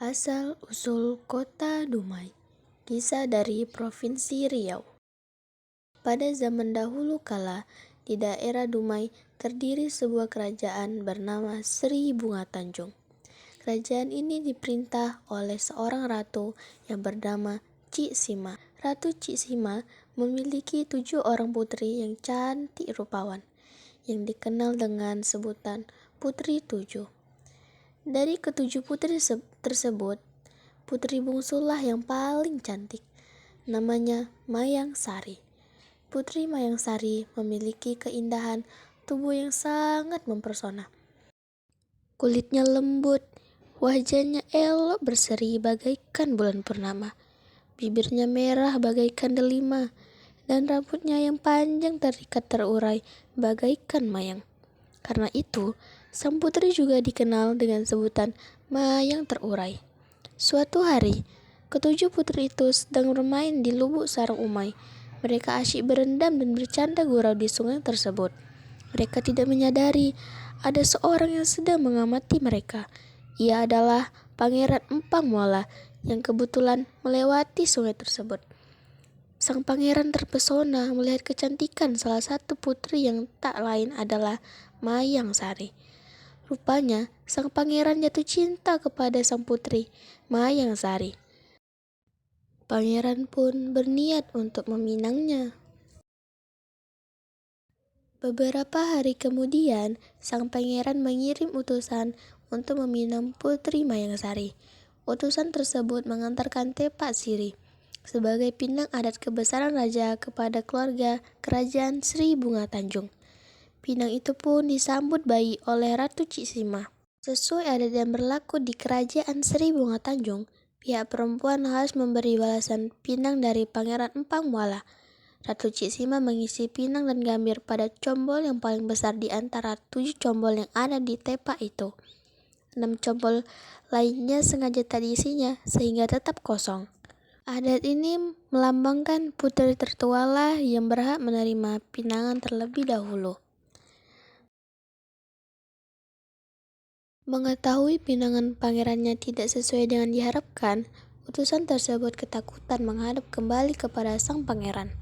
Asal-usul Kota Dumai. Kisah dari Provinsi Riau. Pada zaman dahulu kala, di daerah Dumai terdiri sebuah kerajaan bernama Sri Bunga Tanjung. Kerajaan ini diperintah oleh seorang ratu yang bernama Cik Sima. Ratu Cik Sima memiliki 7 orang putri yang cantik rupawan, yang dikenal dengan sebutan Putri Tujuh. Dari ketujuh putri tersebut, putri bungsulah yang paling cantik. Namanya Mayang Sari. Putri Mayang Sari memiliki keindahan tubuh yang sangat mempesona. Kulitnya lembut, wajahnya elok berseri bagaikan bulan purnama. Bibirnya merah bagaikan delima, dan rambutnya yang panjang terikat terurai bagaikan mayang. Karena itu, sang putri juga dikenal dengan sebutan Mayang Terurai. Suatu hari, ketujuh putri itu sedang bermain di lubuk sarang Umay. Mereka asyik berendam dan bercanda gurau di sungai tersebut. Mereka tidak menyadari ada seorang yang sedang mengamati mereka. Ia adalah Pangeran Empang Muala yang kebetulan melewati sungai tersebut. Sang pangeran terpesona melihat kecantikan salah satu putri yang tak lain adalah Mayang Sari. Rupanya, sang pangeran jatuh cinta kepada sang putri, Mayang Sari. Pangeran pun berniat untuk meminangnya. Beberapa hari kemudian, sang pangeran mengirim utusan untuk meminang putri Mayang Sari. Utusan tersebut mengantarkan tepak sirih sebagai pinang adat kebesaran raja kepada keluarga kerajaan Sri Bunga Tanjung. Pinang itu pun disambut baik oleh Ratu Cik Sima. Sesuai adat yang berlaku di kerajaan Sri Bunga Tanjung, pihak perempuan harus memberi balasan pinang dari Pangeran Empang Muala. Ratu Cik Sima mengisi pinang dan gambir pada combol yang paling besar di antara 7 combol yang ada di tepak itu. 6 combol lainnya sengaja tak diisinya sehingga tetap kosong. Adat ini melambangkan putri tertualah yang berhak menerima pinangan terlebih dahulu. Mengetahui pinangan pangerannya tidak sesuai dengan diharapkan, utusan tersebut ketakutan menghadap kembali kepada sang pangeran.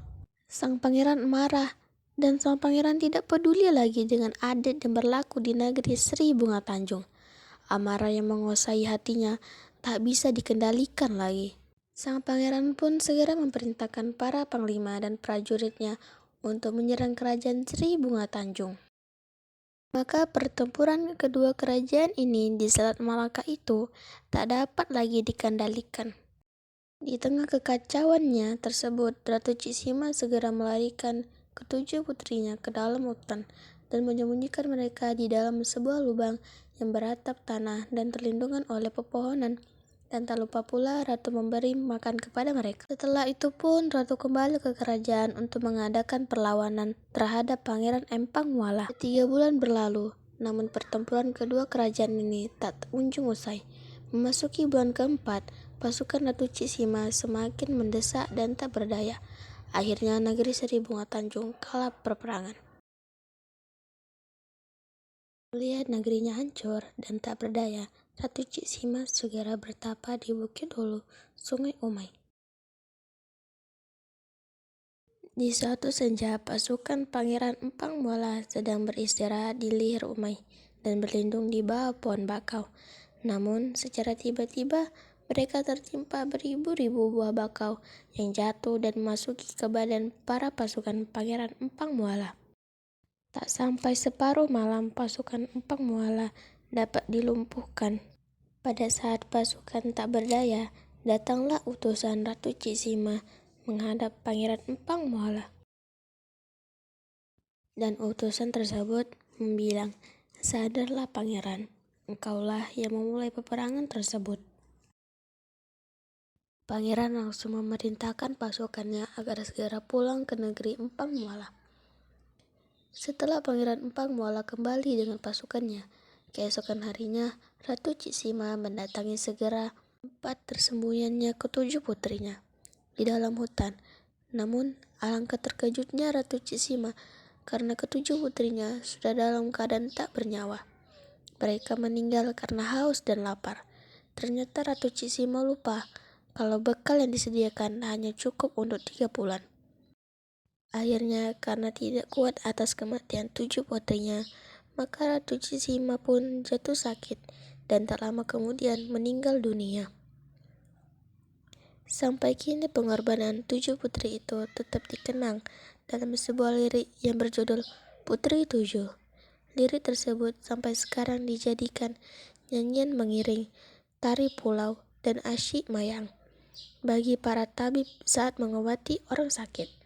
Sang pangeran marah, dan sang pangeran tidak peduli lagi dengan adat yang berlaku di negeri Sri Bunga Tanjung. Amarah yang menguasai hatinya tak bisa dikendalikan lagi. Sang pangeran pun segera memerintahkan para panglima dan prajuritnya untuk menyerang kerajaan Sri Bunga Tanjung. Maka pertempuran kedua kerajaan ini di Selat Malaka itu tak dapat lagi dikendalikan. Di tengah kekacauannya tersebut, Ratu Cik Sima segera melarikan ketujuh putrinya ke dalam hutan dan menyembunyikan mereka di dalam sebuah lubang yang beratap tanah dan terlindungan oleh pepohonan. Dan tak lupa pula Ratu memberi makan kepada mereka. Setelah itu pun Ratu kembali ke kerajaan untuk mengadakan perlawanan terhadap Pangeran Empang Muala. 3 bulan berlalu, namun pertempuran kedua kerajaan ini tak kunjung usai. Memasuki bulan keempat, pasukan Ratu Cik Sima semakin mendesak dan tak berdaya. Akhirnya negeri Sri Bunga Tanjung kalah peperangan. Melihat negerinya hancur dan tak berdaya, Ratu Cik Sima segera bertapa di Bukit Hulu, Sungai Umay. Di suatu senja, pasukan Pangeran Empang Muala sedang beristirahat di Lihir Umay dan berlindung di bawah pohon bakau. Namun, secara tiba-tiba mereka tertimpa beribu-ribu buah bakau yang jatuh dan memasuki ke badan para pasukan Pangeran Empang Muala. Tak sampai separuh malam, pasukan Empang Muala dapat dilumpuhkan. Pada saat pasukan tak berdaya, datanglah utusan Ratu Cik Sima menghadap Pangeran Empang Muala. Dan utusan tersebut membilang, "Sadarlah pangeran, engkaulah yang memulai peperangan tersebut." Pangeran langsung memerintahkan pasukannya agar segera pulang ke negeri Empang Muala. Setelah Pangeran Empang Muala kembali dengan pasukannya, keesokan harinya Ratu Cik Sima mendatangi segera tempat tersembunyiannya ketujuh putrinya di dalam hutan. Namun alangkah terkejutnya Ratu Cik Sima karena ketujuh putrinya sudah dalam keadaan tak bernyawa. Mereka meninggal karena haus dan lapar. Ternyata Ratu Cisima lupa kalau bekal yang disediakan hanya cukup untuk 3 bulan. Akhirnya, karena tidak kuat atas kematian 7 putrinya, maka Ratu Cisima pun jatuh sakit dan tak lama kemudian meninggal dunia. Sampai kini pengorbanan 7 putri itu tetap dikenang dalam sebuah lirik yang berjudul Putri 7. Lirik tersebut sampai sekarang dijadikan nyanyian mengiring, tari pulau, dan asyik mayang bagi para tabib saat mengobati orang sakit.